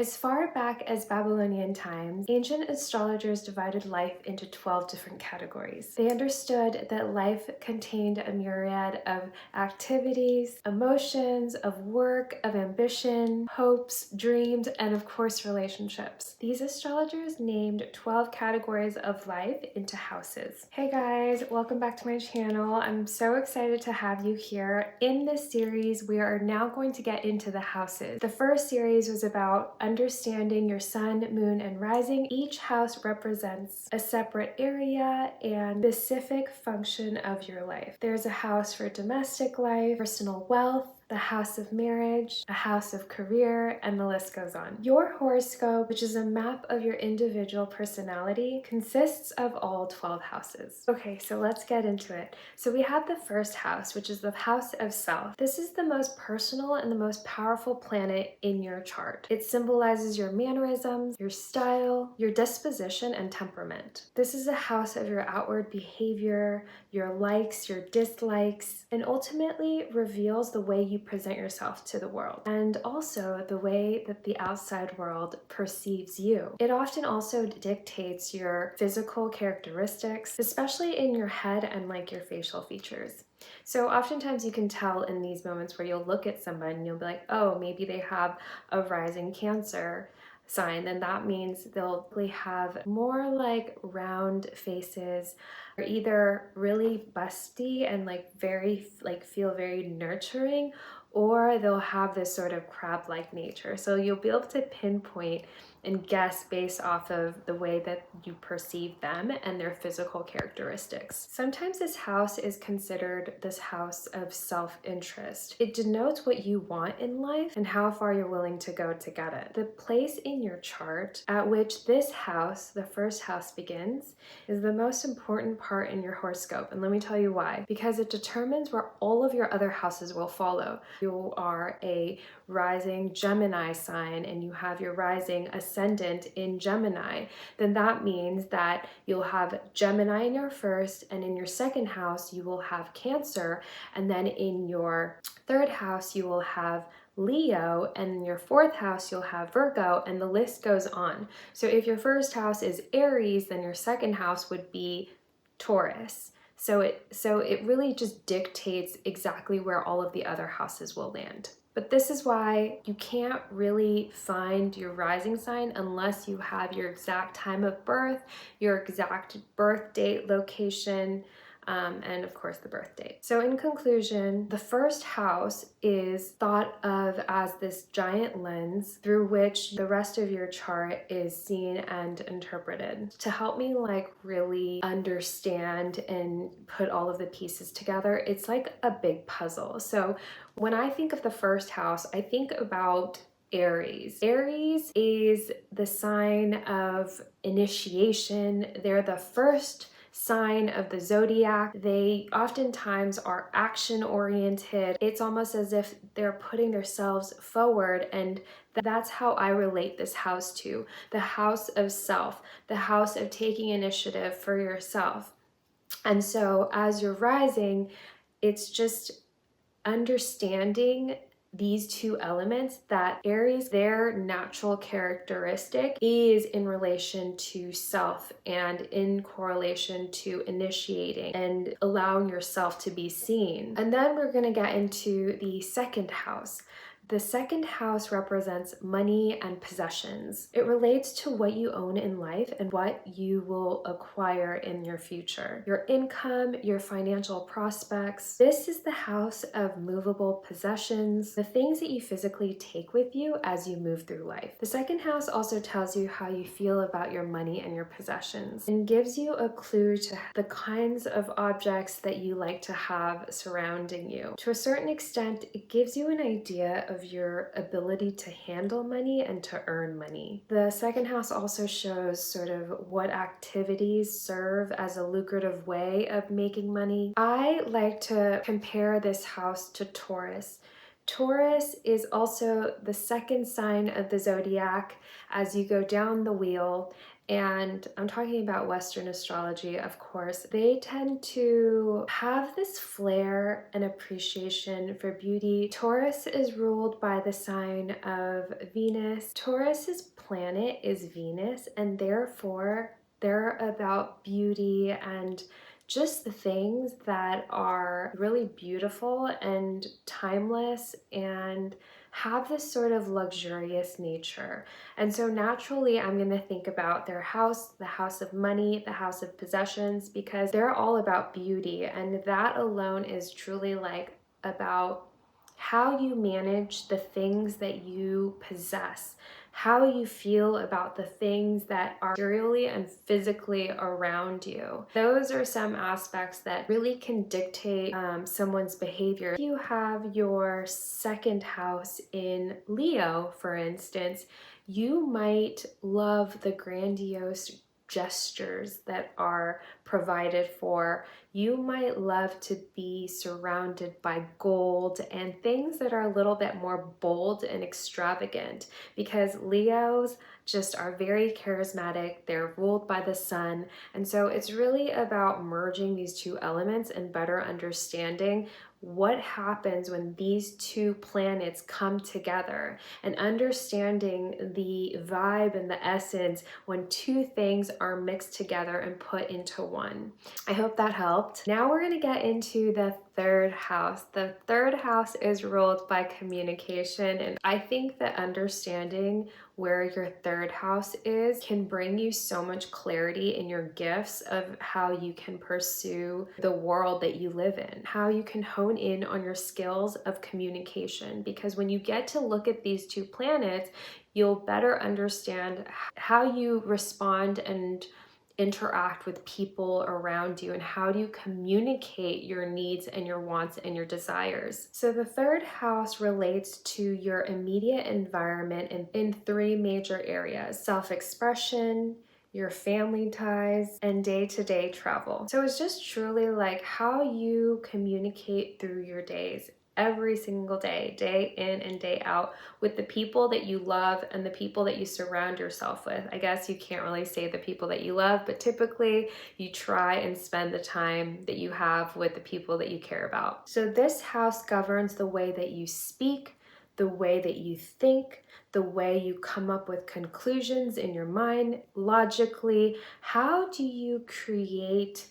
As far back as Babylonian times, ancient astrologers divided life into 12 different categories. They understood that life contained a myriad of activities, emotions, of work, of ambition, hopes, dreams, and of course relationships. These astrologers named 12 categories of life into houses. Hey guys, welcome back to my channel. I'm so excited to have you here. In this series, we are now going to get into the houses. The first series was about understanding your sun, moon, and rising. Each house represents a separate area and specific function of your life. There's a house for domestic life, personal wealth, the house of marriage, a house of career, and the list goes on. Your horoscope, which is a map of your individual personality, consists of all 12 houses. Okay, so let's get into it. So we have the first house, which is the house of self. This is the most personal and the most powerful planet in your chart. It symbolizes your mannerisms, your style, your disposition, and temperament. This is a house of your outward behavior, your likes, your dislikes, and ultimately reveals the way you present yourself to the world, and also the way that the outside world perceives you. It often also dictates your physical characteristics, especially in your head and like your facial features. So oftentimes you can tell in these moments where you'll look at someone and you'll be like, oh, maybe they have a rising Cancer sign, then that means they'll have more like round faces, or either really busty and like feel very nurturing, or they'll have this sort of crab-like nature. So you'll be able to pinpoint and guess based off of the way that you perceive them and their physical characteristics. Sometimes this house is considered this house of self-interest. It denotes what you want in life and how far you're willing to go to get it. The place in your chart at which this house, the first house, begins is the most important part in your horoscope. And let me tell you why. Because it determines where all of your other houses will follow. You are a rising Gemini sign and you have your rising ascendant in Gemini, then that means that you'll have Gemini in your first, and in your second house you will have Cancer, and then in your third house you will have Leo, and in your fourth house you'll have Virgo, and the list goes on. So if your first house is Aries, then your second house would be Taurus. So it really just dictates exactly where all of the other houses will land. But this is why you can't really find your rising sign unless you have your exact time of birth, your exact birth date, location, and of course the birth date. So in conclusion, the first house is thought of as this giant lens through which the rest of your chart is seen and interpreted. To help me like really understand and put all of the pieces together, it's like a big puzzle. So when I think of the first house, I think about Aries. Aries is the sign of initiation. They're the first sign of the zodiac. They oftentimes are action oriented. It's almost as if they're putting themselves forward, and that's how I relate this house to the house of self, the house of taking initiative for yourself. And so as you're rising, it's just understanding these two elements, that Aries, their natural characteristic is in relation to self and in correlation to initiating and allowing yourself to be seen. And then we're going to get into the second house. The second house represents money and possessions. It relates to what you own in life and what you will acquire in your future. Your income, your financial prospects. This is the house of movable possessions, the things that you physically take with you as you move through life. The second house also tells you how you feel about your money and your possessions and gives you a clue to the kinds of objects that you like to have surrounding you. To a certain extent, it gives you an idea of your ability to handle money and to earn money. The second house also shows sort of what activities serve as a lucrative way of making money. I like to compare this house to Taurus. Taurus is also the second sign of the zodiac as you go down the wheel. And I'm talking about Western astrology, of course. They tend to have this flair and appreciation for beauty. Taurus is ruled by the sign of Venus. Taurus's planet is Venus, and therefore they're about beauty and just the things that are really beautiful and timeless and have this sort of luxurious nature. And so naturally, I'm going to think about their house, the house of money, the house of possessions, because they're all about beauty. And that alone is truly like about how you manage the things that you possess, how you feel about the things that are materially and physically around you. Those are some aspects that really can dictate someone's behavior. If you have your second house in Leo, for instance, you might love the grandiose gestures that are provided for. You might love to be surrounded by gold and things that are a little bit more bold and extravagant, because Leos just are very charismatic. They're ruled by the sun. And so it's really about merging these two elements and better understanding what happens when these two planets come together, and understanding the vibe and the essence when two things are mixed together and put into one. I hope that helped. Now we're going to get into the third house. The third house is ruled by communication, and I think that understanding where your third house is can bring you so much clarity in your gifts of how you can pursue the world that you live in, how you can hone in on your skills of communication. Because when you get to look at these two planets, you'll better understand how you respond and interact with people around you, and how do you communicate your needs and your wants and your desires. So the third house relates to your immediate environment in three major areas: self-expression, your family ties, and day-to-day travel. So it's just truly like how you communicate through your days, every single day, day in and day out, with the people that you love and the people that you surround yourself with. I guess you can't really say the people that you love, but typically you try and spend the time that you have with the people that you care about. So this house governs the way that you speak, the way that you think, the way you come up with conclusions in your mind logically. How do you create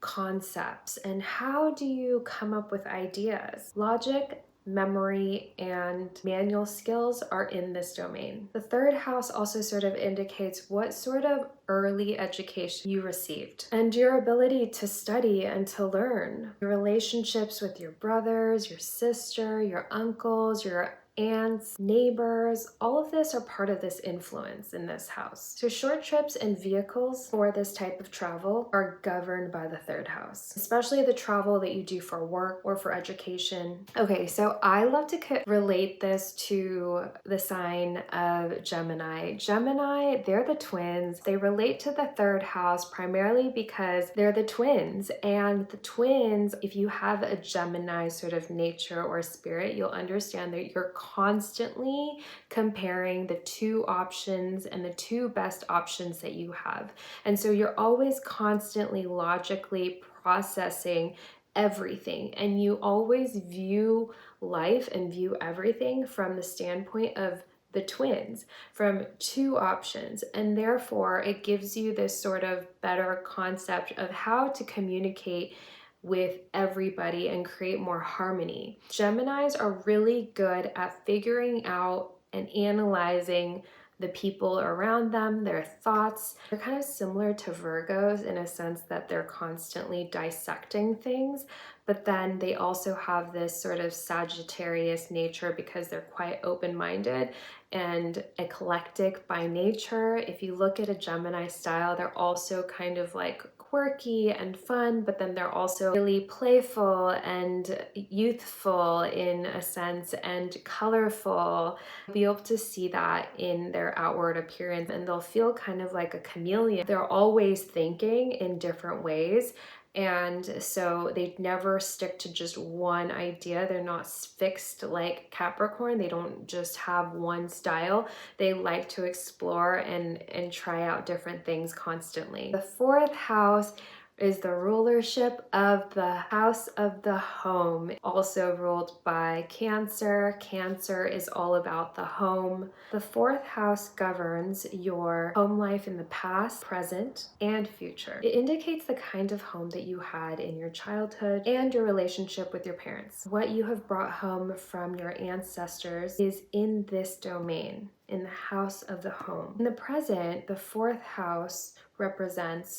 concepts, and how do you come up with ideas? Logic, memory, and manual skills are in this domain. The third house also sort of indicates what sort of early education you received and your ability to study and to learn. Your relationships with your brothers, your sister, your uncles, your aunts, neighbors, all of this are part of this influence in this house. So short trips and vehicles for this type of travel are governed by the third house, especially the travel that you do for work or for education. Okay, so I love to relate this to the sign of Gemini. Gemini, they're the twins. They relate to the third house primarily because they're the twins, and the twins, if you have a Gemini sort of nature or spirit, you'll understand that you're constantly comparing the two options and the two best options that you have. And so you're always constantly logically processing everything, and you always view life and view everything from the standpoint of the twins, from two options, and therefore it gives you this sort of better concept of how to communicate with everybody and create more harmony. Geminis are really good at figuring out and analyzing the people around them, their thoughts. They're kind of similar to Virgos in a sense that they're constantly dissecting things, but then they also have this sort of Sagittarius nature because they're quite open-minded and eclectic by nature. If you look at a Gemini style, they're also kind of like quirky and fun, but then they're also really playful and youthful in a sense and colorful. You'll be able to see that in their outward appearance, and they'll feel kind of like a chameleon. They're always thinking in different ways, And so they never stick to just one idea. They're not fixed like Capricorn. They don't just have one style. They like to explore and try out different things constantly. The fourth house is the rulership of the house of the home, also ruled by Cancer. Cancer is all about the home. The fourth house governs your home life in the past, present, and future. It indicates the kind of home that you had in your childhood and your relationship with your parents. What you have brought home from your ancestors is in this domain, in the house of the home. In the present, the fourth house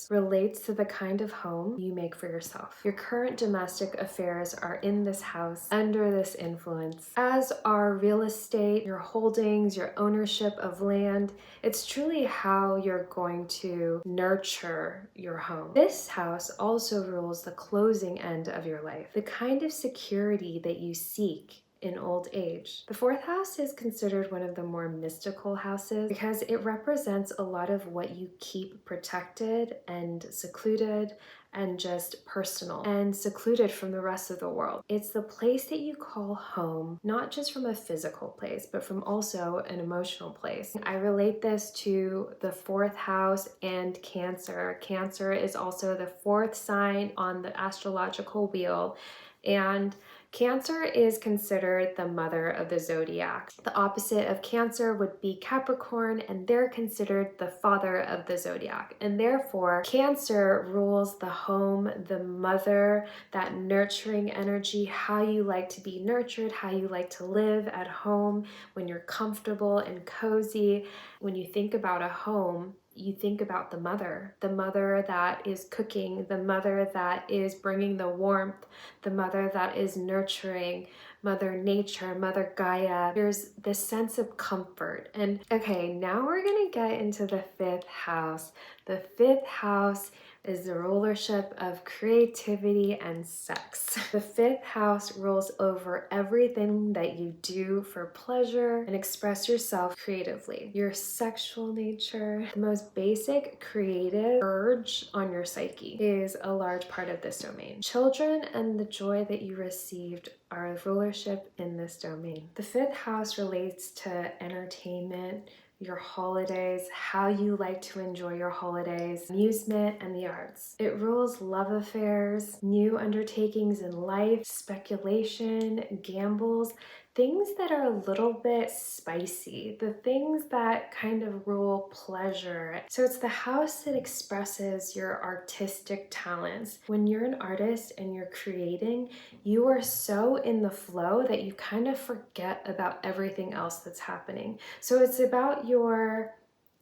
relates to the kind of home you make for yourself. Your current domestic affairs are in this house under this influence, as are real estate, your holdings, your ownership of land. It's truly how you're going to nurture your home. This house also rules the closing end of your life, the kind of security that you seek in old age. The fourth house is considered one of the more mystical houses because it represents a lot of what you keep protected and secluded and just personal and secluded from the rest of the world. It's the place that you call home, not just from a physical place, but from also an emotional place. I relate this to the fourth house and Cancer. Cancer is also the fourth sign on the astrological wheel, and Cancer is considered the mother of the zodiac. The opposite of Cancer would be Capricorn, and they're considered the father of the zodiac. And therefore, Cancer rules the home, the mother, that nurturing energy, how you like to be nurtured, how you like to live at home when you're comfortable and cozy. When you think about a home, you think about the mother that is cooking, the mother that is bringing the warmth, the mother that is nurturing, Mother Nature, Mother Gaia. There's this sense of comfort. And okay, now we're gonna get into the fifth house. The fifth house is the rulership of creativity and sex. The fifth house rules over everything that you do for pleasure and express yourself creatively. Your sexual nature, the most basic creative urge on your psyche, is a large part of this domain. Children and the joy that you received are rulership in this domain. The fifth house relates to entertainment, your holidays, how you like to enjoy your holidays, amusement, and the arts. It rules love affairs, new undertakings in life, speculation, gambles, things that are a little bit spicy, the things that kind of rule pleasure. So it's the house that expresses your artistic talents. When you're an artist and you're creating, you are so in the flow that you kind of forget about everything else that's happening. So it's about your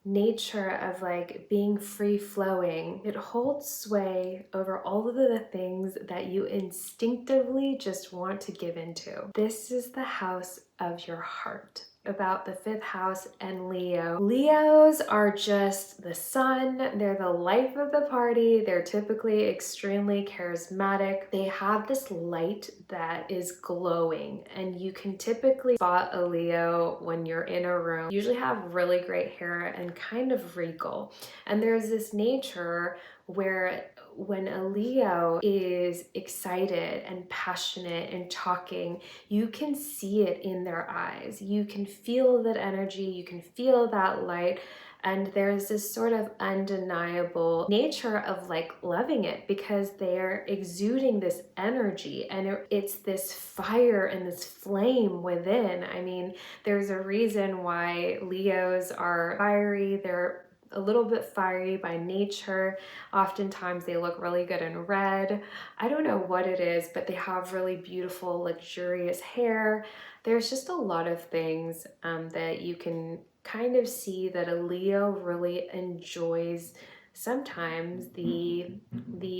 nature of like being free flowing. It holds sway over all of the things that you instinctively just want to give into. This is the house of your heart. About the fifth house and Leo. Leos are just the sun. They're the life of the party. They're typically extremely charismatic. They have this light that is glowing, and you can typically spot a Leo when you're in a room. Usually have really great hair and kind of regal. And there's this nature where when a Leo is excited and passionate and talking, you can see it in their eyes. You can feel that energy, you can feel that light, and there's this sort of undeniable nature of like loving it because they're exuding this energy, and it's this fire and this flame within. I mean, there's a reason why Leos are fiery. They're a little bit fiery by nature. Oftentimes they look really good in red. I don't know what it is, but they have really beautiful, luxurious hair. There's just a lot of things that you can kind of see that a Leo really enjoys. Sometimes the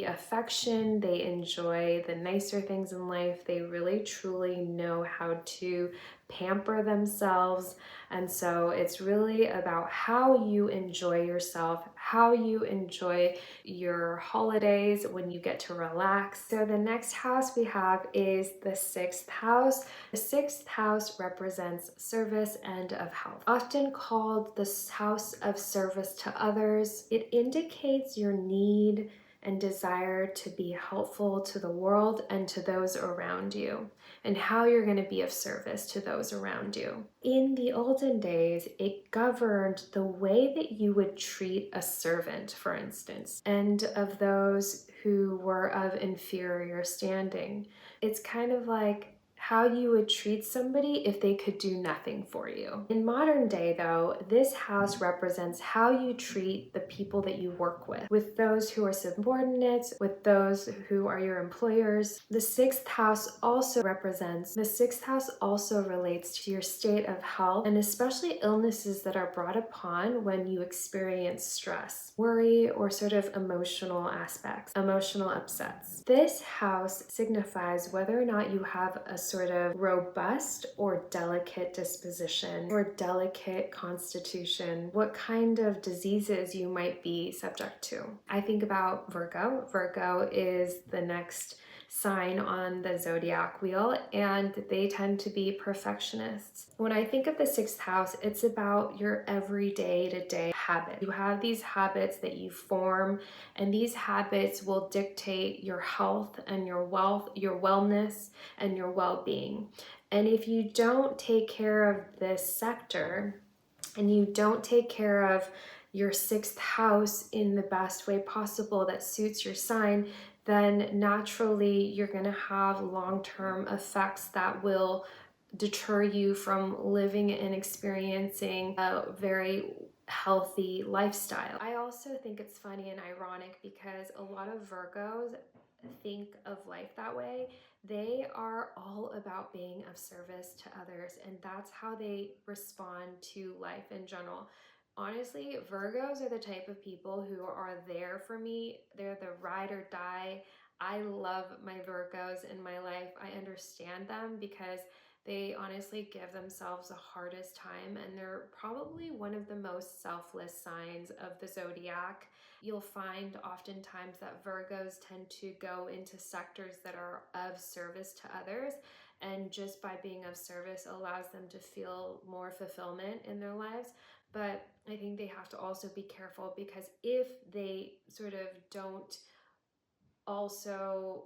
affection, they enjoy the nicer things in life. They really truly know how to pamper themselves. And so it's really about how you enjoy yourself, how you enjoy your holidays when you get to relax. So the next house we have is the sixth house. The sixth house represents service and of health. Often called the house of service to others, it indicates your need and desire to be helpful to the world and to those around you, and how you're going to be of service to those around you. In the olden days, it governed the way that you would treat a servant, for instance, and of those who were of inferior standing. It's kind of like how you would treat somebody if they could do nothing for you. In modern day, though, this house represents how you treat the people that you work with those who are subordinates, with those who are your employers. The sixth house also relates to your state of health, and especially illnesses that are brought upon when you experience stress, worry, or sort of emotional upsets. This house signifies whether or not you have a sort of robust or delicate disposition or delicate constitution, what kind of diseases you might be subject to. I think about Virgo. Virgo is the next sign on the zodiac wheel, and they tend to be perfectionists. When I think of the sixth house, it's about your everyday to day habit. You have these habits that you form, and these habits will dictate your health and your wealth, your wellness, and your well-being. And if you don't take care of this sector, and you don't take care of your sixth house in the best way possible that suits your sign, then naturally you're going to have long-term effects that will deter you from living and experiencing a very healthy lifestyle. I also think it's funny and ironic because a lot of Virgos think of life that way. They are all about being of service to others, and that's how they respond to life in general. Honestly, Virgos are the type of people who are there for me. They're the ride or die. I love my Virgos in my life. I understand them because they honestly give themselves the hardest time, and they're probably one of the most selfless signs of the zodiac. You'll find oftentimes that Virgos tend to go into sectors that are of service to others, and just by being of service allows them to feel more fulfillment in their lives. But I think they have to also be careful, because if they sort of don't also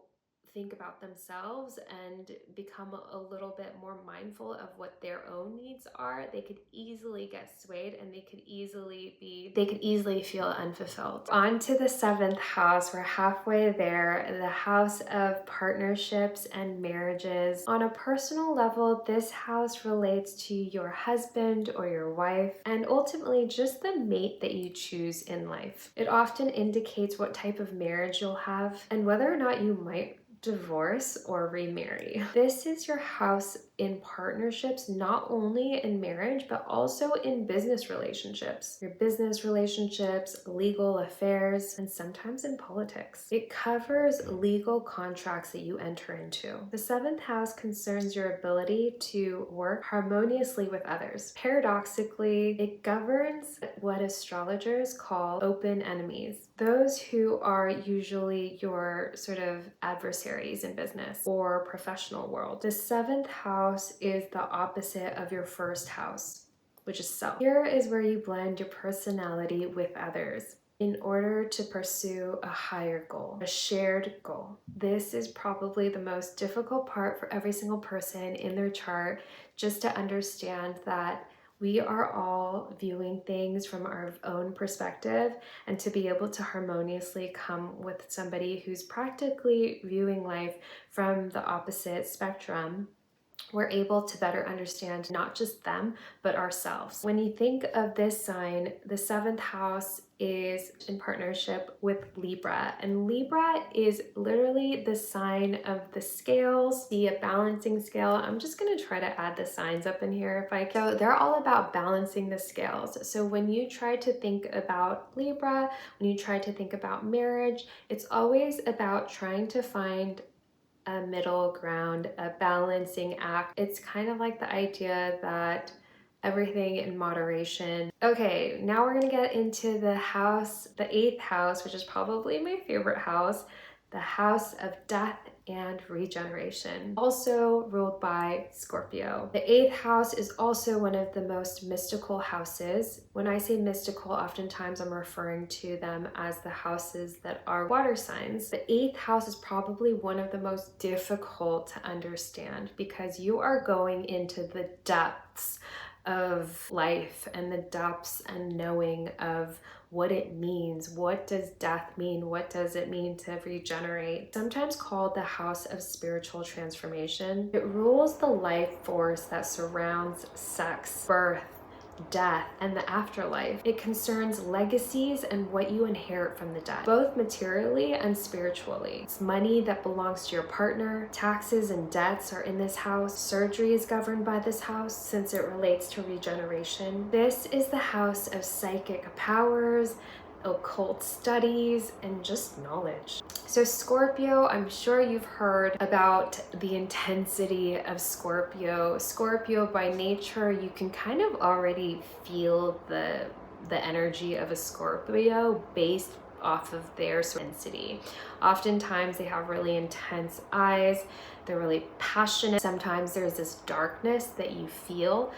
think about themselves and become a little bit more mindful of what their own needs are, they could easily get swayed, and they could easily feel unfulfilled. On to the seventh house. We're halfway there. The house of partnerships and marriages. On a personal level, this house relates to your husband or your wife, and ultimately just the mate that you choose in life. It often indicates what type of marriage you'll have and whether or not you might divorce or remarry. This is your house in partnerships, not only in marriage, but also in business relationships. Your business relationships, legal affairs, and sometimes in politics. It covers legal contracts that you enter into. The seventh house concerns your ability to work harmoniously with others. Paradoxically, it governs what astrologers call open enemies. Those who are usually your sort of adversaries in business or professional world. The seventh house is the opposite of your first house, which is self. Here is where you blend your personality with others in order to pursue a higher goal, a shared goal. This is probably the most difficult part for every single person in their chart, just to understand that we are all viewing things from our own perspective, and to be able to harmoniously come with somebody who's practically viewing life from the opposite spectrum, we're able to better understand not just them, but ourselves. When you think of this sign, the seventh house is in partnership with Libra, and Libra is literally the sign of the scales, the balancing scale. I'm just gonna try to add the signs up in here if I can. So they're all about balancing the scales. So when you try to think about Libra, when you try to think about marriage, it's always about trying to find a middle ground, a balancing act. It's kind of like the idea that everything in moderation. Okay, now we're gonna get into the house, the eighth house, which is probably my favorite house, the house of death and regeneration, also ruled by Scorpio. The 8th house is also one of the most mystical houses. When I say mystical, oftentimes I'm referring to them as the houses that are water signs. The 8th house is probably one of the most difficult to understand because you are going into the depths of life and the depths and knowing of what it means. What does death mean? What does it mean to regenerate? Sometimes called the house of spiritual transformation. It rules the life force that surrounds sex, birth, death, and the afterlife. It concerns legacies and what you inherit from the dead, both materially and spiritually. It's money that belongs to your partner. Taxes and debts are in this house. Surgery is governed by this house since it relates to regeneration. This is the house of psychic powers, occult studies, and just knowledge. So Scorpio, I'm sure you've heard about the intensity of Scorpio. Scorpio by nature, you can kind of already feel the energy of a Scorpio based off of their intensity. Oftentimes they have really intense eyes. They're really passionate. Sometimes there's this darkness that you feel.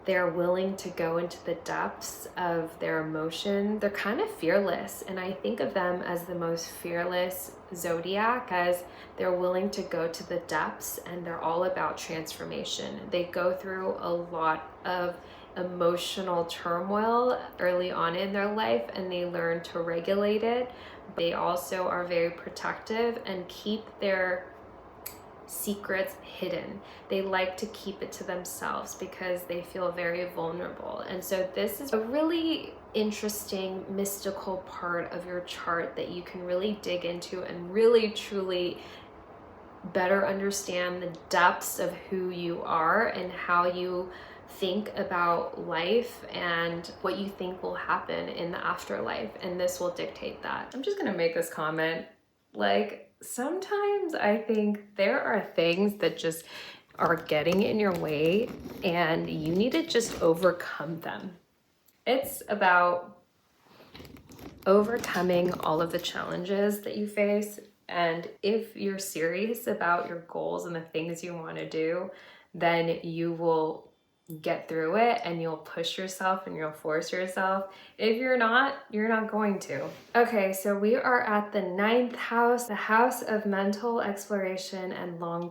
They're willing to go into the depths of their emotion. They're kind of fearless, and I think of them as the most fearless zodiac as they're willing to go to the depths and they're all about transformation. They go through a lot of emotional turmoil early on in their life and they learn to regulate it. They also are very protective and keep their secrets hidden. They like to keep it to themselves because they feel very vulnerable. And so this is a really interesting mystical part of your chart that you can really dig into and really truly better understand the depths of who you are and how you think about life and what you think will happen in the afterlife, and this will dictate that. I'm just gonna make this comment, like, sometimes I think there are things that just are getting in your way and you need to just overcome them. It's about overcoming all of the challenges that you face. And if you're serious about your goals and the things you want to do, then you will get through it and you'll push yourself and you'll force yourself. If you're not, you're not going to. Okay, so we are at the 9th house, the house of mental exploration and long